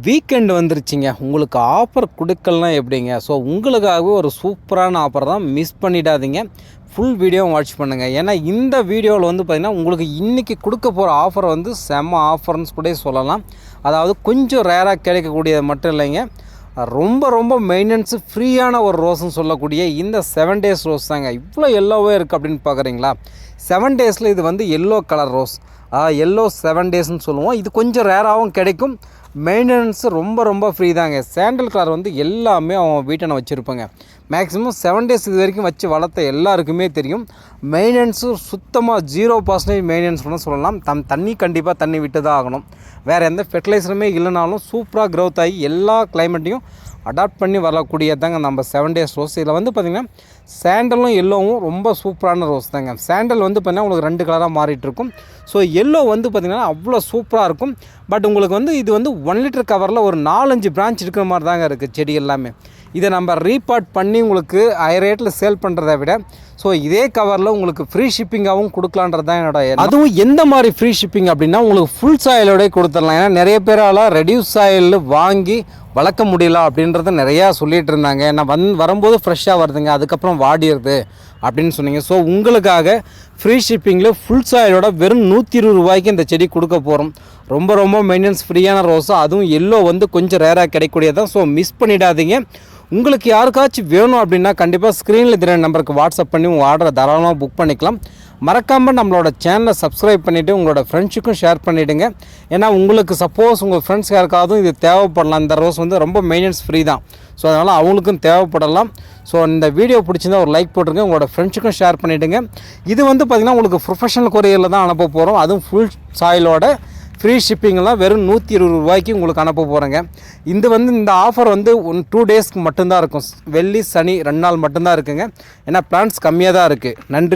Weekend வந்துருச்சுங்க. உங்களுக்கு offer குடுக்கலனா எப்படிங்க? ஸோ உங்களுக்காகவே ஒரு சூப்பரான ஆஃபர் தான். மிஸ் பண்ணிடாதீங்க. ஃபுல் வீடியோவும் வாட்ச் பண்ணுங்கள். ஏன்னா இந்த வீடியோவில் வந்து பார்த்திங்கன்னா உங்களுக்கு இன்றைக்கி கொடுக்க போகிற ஆஃபர் வந்து செம்ம ஆஃபர்னு கூட சொல்லலாம். அதாவது கொஞ்சம் ரேராக கிடைக்கக்கூடியது மட்டும் இல்லைங்க, ரொம்ப ரொம்ப மெயின்டெனன்ஸு ஃப்ரீயான ஒரு ரோஸ்ன்னு சொல்லக்கூடிய இந்த 7 days ரோஸ் தாங்க. இவ்வளோ எல்லோவே இருக்குது அப்படின்னு பார்க்குறீங்களா? 7 daysல இது வந்து எல்லோ கலர் ரோஸ், எல்லோ 7 daysன்னு சொல்லுவோம். இது கொஞ்சம் ரேராகவும் கிடைக்கும். மெயின்டெனன்ஸு ரொம்ப ரொம்ப ஃப்ரீ தாங்க. சாண்டல் கலர் வந்து எல்லாமே அவன் வீட்டை வச்சுருப்பாங்க. மேக்ஸிமம் 7 days இது வரைக்கும் வச்சு வளர்த்த எல்லாருக்குமே தெரியும். மெயின்டெனன்ஸு சுத்தமாக 0% மெயின்டெனன்ஸ் பண்ண சொல்லலாம். தண்ணி கண்டிப்பாக தண்ணி விட்டு தான் ஆகணும். வேறு எந்த ஃபெர்டிலைசருமே இல்லைனாலும் சூப்பராக க்ரோத் ஆகி எல்லா கிளைமேட்டையும் அடாப்ட் பண்ணி வரக்கூடியதாங்க நம்ம 7 days ரோஸ். இதில் வந்து பார்த்திங்கன்னா சாண்டலும் எல்லோவும் ரொம்ப சூப்பரான ரோஸ் தாங்க. சாண்டல் வந்து பார்த்திங்கன்னா உங்களுக்கு 2 கலராக மாறிட்டுருக்கும். ஸோ எல்லோ வந்து பார்த்திங்கன்னா அவ்வளோ சூப்பராக இருக்கும். பட் உங்களுக்கு வந்து இது வந்து 1 லிட்டர் கவரில் ஒரு 4-5 பிரான்ச் இருக்கிற மாதிரி தாங்க இருக்குது செடி எல்லாமே. இதை நம்ம ரீபார்ட் பண்ணி உங்களுக்கு ஹை ரேட்டில் சேல் பண்ணுறதை விட ஸோ இதே கவரில் உங்களுக்கு ஃப்ரீ ஷிப்பிங்காகவும் கொடுக்கலான்றது தான் என்னோட. அதுவும் எந்த மாதிரி ஃப்ரீ ஷிப்பிங் அப்படின்னா உங்களுக்கு ஃபுல் சாயிலோடய கொடுத்துடலாம். ஏன்னா நிறைய பேரால் ரெடியூஸ் சாயில் வாங்கி வளர்க்க முடியல அப்படின்றத நிறையா சொல்லிகிட்டு இருந்தாங்க. ஏன்னா வரும்போது ஃப்ரெஷ்ஷாக வருதுங்க, அதுக்கப்புறம் வாடிடுது அப்படின்னு சொன்னீங்க. ஸோ உங்களுக்காக ஃப்ரீ ஷிப்பிங்கில் ஃபுல் சாயிலோட வெறும் 120 ரூபாய்க்கு இந்த செடி கொடுக்க போகிறோம். ரொம்ப ரொம்ப மெயின்டெனன்ஸ் ஃப்ரீயான ரோஸும், அதுவும் எல்லோ வந்து கொஞ்சம் ரேராக கிடைக்கக்கூடியதான். ஸோ மிஸ் பண்ணிடாதீங்க. உங்களுக்கு யாருக்காச்சும் வேணும் அப்படின்னா கண்டிப்பாக ஸ்க்ரீனில் தெரிய நம்பருக்கு வாட்ஸ்அப் பண்ணி உங்கள் ஆர்டரை தாராளமாக புக் பண்ணிக்கலாம். மறக்காமல் நம்மளோட சேனலை சப்ஸ்கிரைப் பண்ணிவிட்டு உங்களோட ஃப்ரெண்ட்ஸுக்கும் ஷேர் பண்ணிவிடுங்க. ஏன்னா உங்களுக்கு சப்போஸ் உங்கள் ஃப்ரெண்ட்ஸ் யாருக்காவது இது தேவைப்படலாம். இந்த ரோஸ் வந்து ரொம்ப மெயின்டெனன்ஸ் ஃப்ரீ தான். ஸோ அதனால் அவங்களுக்கும் தேவைப்படலாம். ஸோ இந்த வீடியோ பிடிச்சிருந்தா ஒரு லைக் போட்டுருங்க, உங்களோட ஃப்ரெண்ட்ஸுக்கும் ஷேர் பண்ணிவிடுங்க. இது வந்து பார்த்திங்கன்னா உங்களுக்கு ப்ரொஃபஷனல் கொரியரில் தான் அனுப்ப போகிறோம். அதுவும் ஃபுல் சாயிலோட ஃப்ரீ ஷிப்பிங்கெலாம் வெறும் 120 ரூபாய்க்கு உங்களுக்கு அனுப்ப போகிறேங்க. இந்த ஆஃபர் வந்து 2 daysக்கு மட்டும்தான் இருக்கும். வெள்ளி சனி 2 நாள் மட்டும்தான் இருக்குங்க. ஏன்னா பிளான்ஸ் கம்மியாக தான் இருக்குது. நன்றி.